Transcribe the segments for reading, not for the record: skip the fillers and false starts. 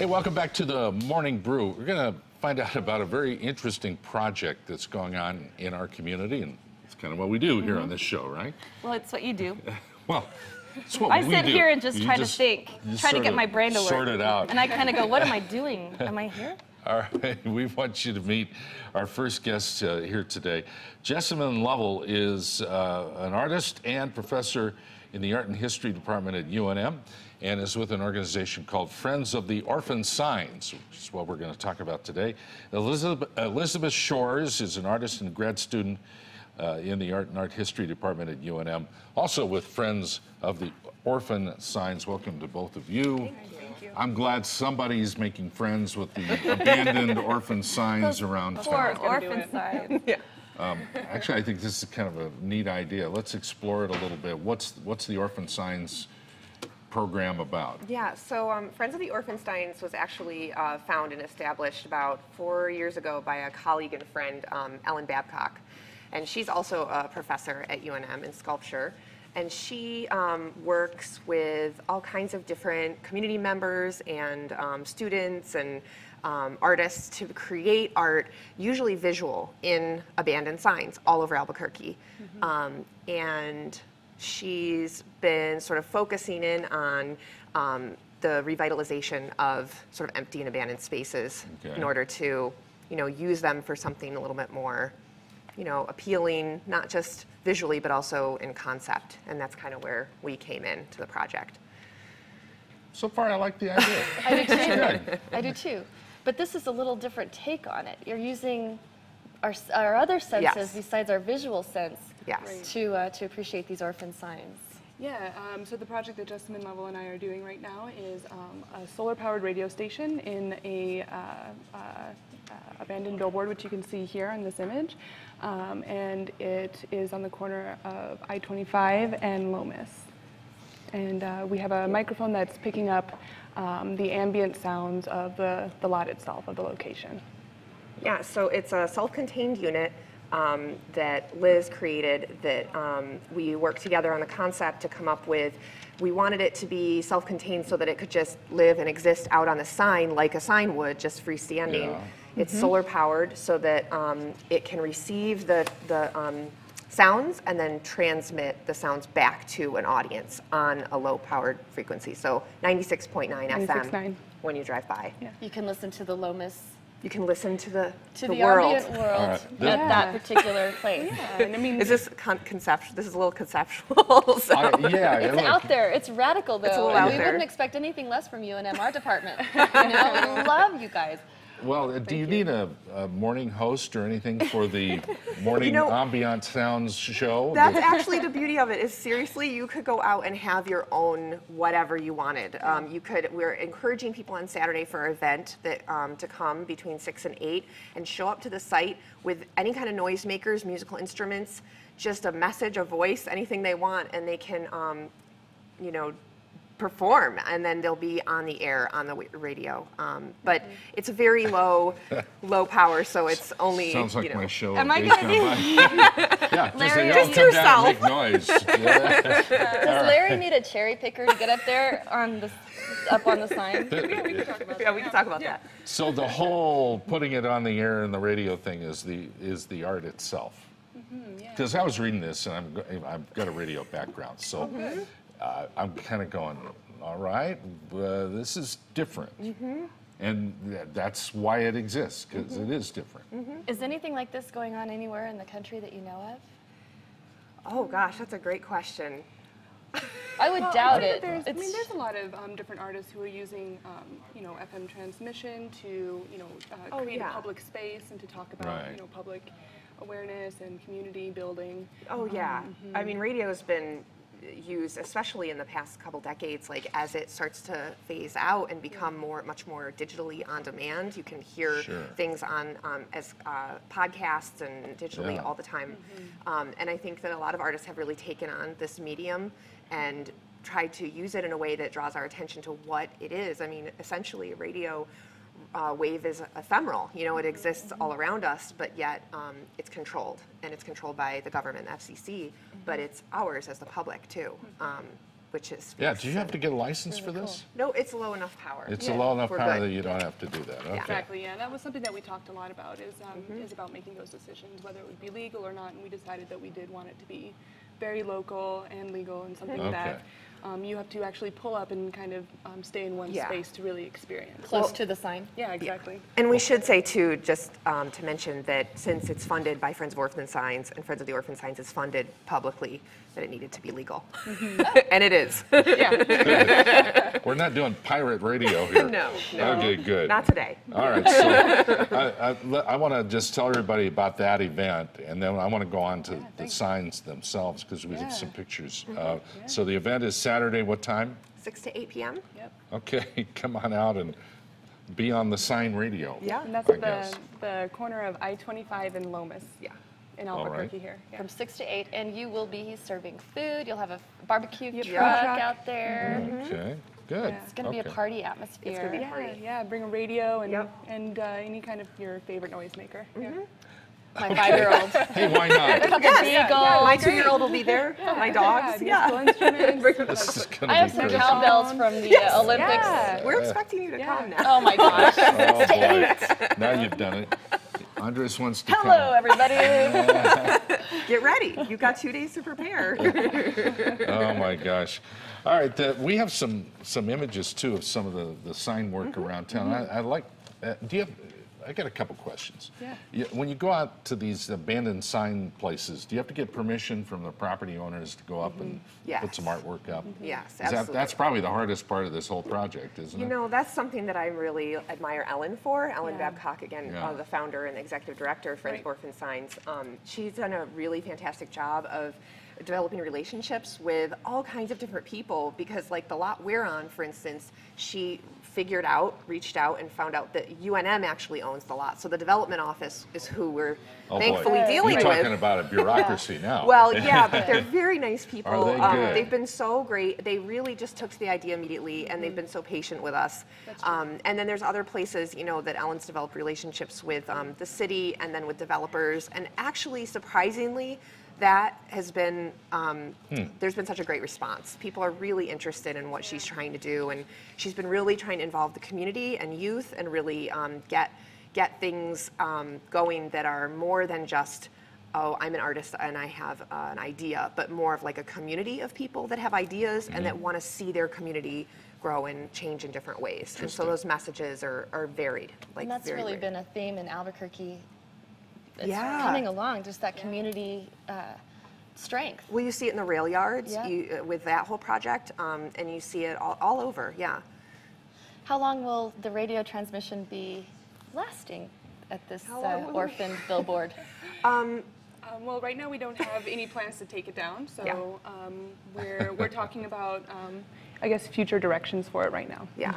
Hey, welcome back to the Morning Brew. We're going to find out about a very interesting project that's going on in our community, and it's kind of what we do here on this show, right? Well, it's what you do. Well, it's what we do. I sit here and just try to think, try to get my brain to work. Sort it out. And I kind of go, what am I doing? Am I here? All right, we want you to meet our first guest here today. Jessamyn Lovell is an artist and professor in the Art and History Department at UNM, and is with an organization called Friends of the Orphan Signs, which is what we're going to talk about today. Elizabeth Shores is an artist and grad student in the Art and Art History Department at UNM, also with Friends of the Orphan Signs. Welcome to both of you. Thank you. I'm glad somebody's making friends with the abandoned orphan signs around Poor town. orphan signs. Yeah. Actually, I think this is kind of a neat idea. Let's explore it a little bit. What's the Orphan Signs program about? Yeah, so Friends of the Orphan Signs was actually found and established about 4 years ago by a colleague and friend, Ellen Babcock. And she's also a professor at UNM in sculpture. And she works with all kinds of different community members and students and artists to create art, usually visual, in abandoned signs all over Albuquerque. And she's been sort of focusing in on the revitalization of sort of empty and abandoned spaces in order to, use them for something a little bit more, appealing, not just visually, but also in concept. And that's kind of where we came in to the project. So far, I like the idea. I do too. I do too. But this is a little different take on it. You're using our other senses besides our visual sense to appreciate these orphan signs. Yeah, so the project that Jessamyn, Lovell, and I are doing right now is a solar-powered radio station in a abandoned billboard, which you can see here in this image. And it is on the corner of I-25 and Lomas. And we have a microphone that's picking up the ambient sounds of the lot itself, of the location. Yeah, so it's a self-contained unit that Liz created that we worked together on the concept to come up with. We wanted it to be self-contained so that it could just live and exist out on the sign like a sign would, just freestanding. Yeah. It's solar powered so that it can receive the sounds and then transmit the sounds back to an audience on a low powered frequency. So 96.9 FM when you drive by. Yeah. You can listen to the Lomas. You can listen to the world ambient world at that particular place. Yeah. And I mean, is this conceptual? This is a little conceptual. So. It's out there. It's radical, though. It's a little out we there. Wouldn't expect anything less from UNM, our department. We love you guys. Well, do you need a morning host or anything for the morning ambient sounds show? That's actually the beauty of it. Is seriously, you could go out and have your own whatever you wanted. We're encouraging people on Saturday for our event that to come between 6 and 8 and show up to the site with any kind of noisemakers, musical instruments, just a message, a voice, anything they want, and they can, perform, and then they'll be on the air on the radio. But it's a very low power, so it's only. Sounds like my show. Am I gonna be? Yeah, Larry, just yourself. Make noise. Does Larry need a cherry picker to get up there up on the sign? Yeah, we can talk about that. Yeah, we can talk about that. So the whole putting it on the air and the radio thing is the art itself. Because I was reading this, and I've got a radio background, so. I'm kind of going, all right, this is different. And that's why it exists, because it is different. Is anything like this going on anywhere in the country that you know of? Oh gosh, that's a great question. I would doubt it. There's a lot of different artists who are using, FM transmission to, create a public space and to talk about, public awareness and community building. Oh yeah, I mean, radio has been used, especially in the past couple decades, like as it starts to phase out and become much more digitally on demand. You can hear things on as podcasts and digitally all the time. And I think that a lot of artists have really taken on this medium and tried to use it in a way that draws our attention to what it is. I mean, essentially, a radio wave is ephemeral. It exists all around us, but yet it's controlled, and it's controlled by the government, the FCC, but it's ours as the public too. which is Yeah, do you have to get a license for this? No, it's low enough power. It's a low enough We're power good. that you don't have to do that. Okay. Exactly, yeah. That was something that we talked a lot about is about making those decisions, whether it would be legal or not, and we decided that we did want it to be very local and legal and something that you have to actually pull up and kind of stay in one space to really experience. Close to the sign. Yeah, exactly. And we should say too, just to mention that since it's funded by Friends of Orphan Signs and Friends of the Orphan Signs is funded publicly, that it needed to be legal. And it is. Yeah. We're not doing pirate radio here. No. Okay, good. Not today. All right, so I want to just tell everybody about that event, and then I want to go on to the signs themselves because we have some pictures. So the event is Saturday, what time? 6 to 8 p.m. Yep. Okay, come on out and be on the sign radio. Yeah. And that's I at guess. the corner of I-25 and Lomas. Yeah. In Albuquerque here. Yeah. From 6 to 8, and you will be serving food. You'll have a barbecue truck truck. out there. Okay, good. It's going to be a party atmosphere. It's going to be a Yeah, party. yeah. Bring a radio and any kind of your favorite noisemaker. Yeah. My 5-year-old. Hey, why not? Beagle. My 2-year-old will be there. My dogs. Musical instruments. This is going I to have be some good. cowbells from the Olympics. Yeah. We're expecting you to come now. Oh my gosh. Oh, boy. Now you've done it. Andres wants to Hello, come. everybody. Get ready. You've got 2 days to prepare. Oh my gosh! All right, we have some images too of some of the sign work around town. I like. Do you have? I got a couple questions. Yeah. When you go out to these abandoned sign places, do you have to get permission from the property owners to go up and put some artwork up? Yes, Is absolutely. that's probably the hardest part of this whole project, isn't it? You know, that's something that I really admire Ellen for. Ellen Yeah. Babcock, again, Yeah. the founder and executive director of Friends of Orphan Signs. She's done a really fantastic job of developing relationships with all kinds of different people because, like, the lot we're on, for instance, she reached out and found out that UNM actually owns the lot. So the development office is who we're thankfully dealing You're talking with. about a bureaucity now. Well, yeah, but they're very nice people. Are they good? They've been so great. They really just took to the idea immediately, and they've been so patient with us. And then there's other places, you know, that Ellen's developed relationships with the city and then with developers. And actually, surprisingly, that has been, there's been such a great response. People are really interested in what she's trying to do, and she's been really trying to involve the community and youth and really get things going that are more than just, oh, I'm an artist and I have an idea, but more of like a community of people that have ideas and that want to see their community grow and change in different ways. And so those messages are varied. Like, And that's very really varied. been a theme in Albuquerque. It's Yeah. coming along, just that community strength. Well, you see it in the rail yards Yeah. with that whole project, and you see it all over, yeah. How long will the radio transmission be lasting at this How long will we- orphaned billboard? Well, right now we don't have any plans to take it down, so Yeah. we're talking about, I guess, future directions for it right now. Yeah.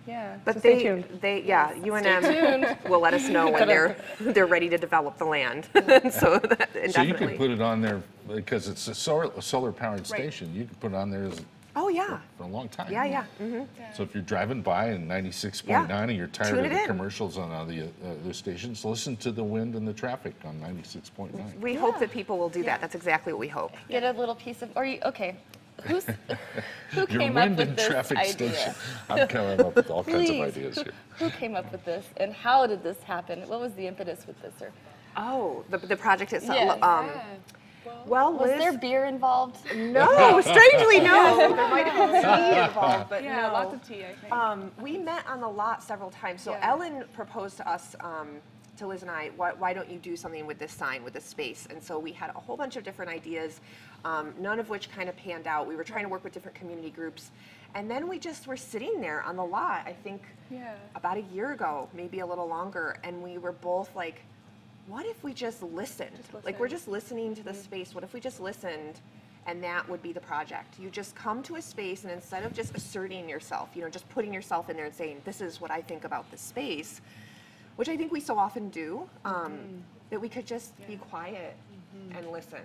Yeah. But so stay tuned. UNM will let us know when they're ready to develop the land. So that, So you indefinitely. could put it on there because it's a solar powered station. You could put it on there Oh yeah. for a long time. Yeah. So if you're driving by in 96.9 and you're tired Tune of it the in. commercials on the stations, listen to the wind and the traffic on 96.9. We hope that people will do that. That's exactly what we hope. Get a little piece of, who Your came up wind with and this traffic idea? station. I'm coming up with all kinds of Please. ideas here. Who came up with this, and how did this happen? What was the impetus with this? Or Oh, the project itself. Yes. Well, was Liz, there beer involved? no, strangely no. There might have been tea involved, but Yeah, no. lots of tea, I think. We met on the lot several times. So Yeah. Ellen proposed to us, to Liz and I, why don't you do something with this sign, with this space? And so we had a whole bunch of different ideas, none of which kind of panned out. We were trying to work with different community groups. And then we just were sitting there on the lot, I think about a year ago, maybe a little longer. And we were both like, what if we just listened? Like, we're just listening to the space. What if we just listened? And that would be the project. You just come to a space, and instead of just asserting yourself, you know, just putting yourself in there and saying, this is what I think about this space, which I think we so often do, that we could just be quiet and listen.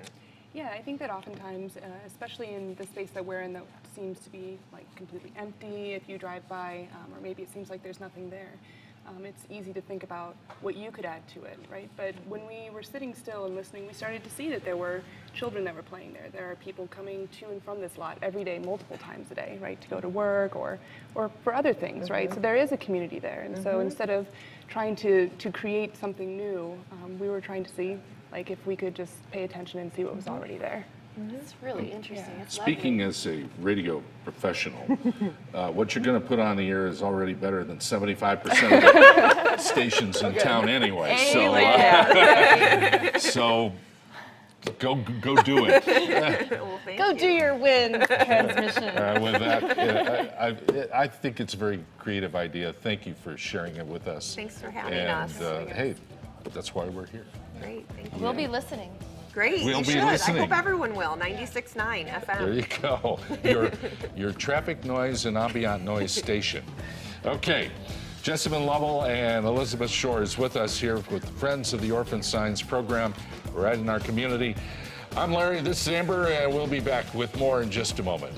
Yeah, I think that oftentimes, especially in the space that we're in that seems to be like completely empty if you drive by, or maybe it seems like there's nothing there. it's easy to think about what you could add to it, right? But when we were sitting still and listening, we started to see that there were children that were playing there. There are people coming to and from this lot every day, multiple times a day, right, to go to work or for other things, right? So there is a community there. And so instead of trying to create something new, we were trying to see, like, if we could just pay attention and see what was already there. It's really interesting. It's Speaking as a radio professional, what you're going to put on the air is already better than 75% of the stations in town anyway. So go do it. Well, Go do your wind transmission. With that, I think it's a very creative idea. Thank you for sharing it with us. Thanks for having us. Hey, that's why we're here. Great, thank you. We'll be listening. Great, We'll you be should. listening. I hope everyone will. 96.9 FM. There you go. Your traffic noise and ambient noise station. Okay, Jessamyn Lovell and Elizabeth Shore is with us here with Friends of the Orphan Signs program right in our community. I'm Larry, this is Amber, and we'll be back with more in just a moment.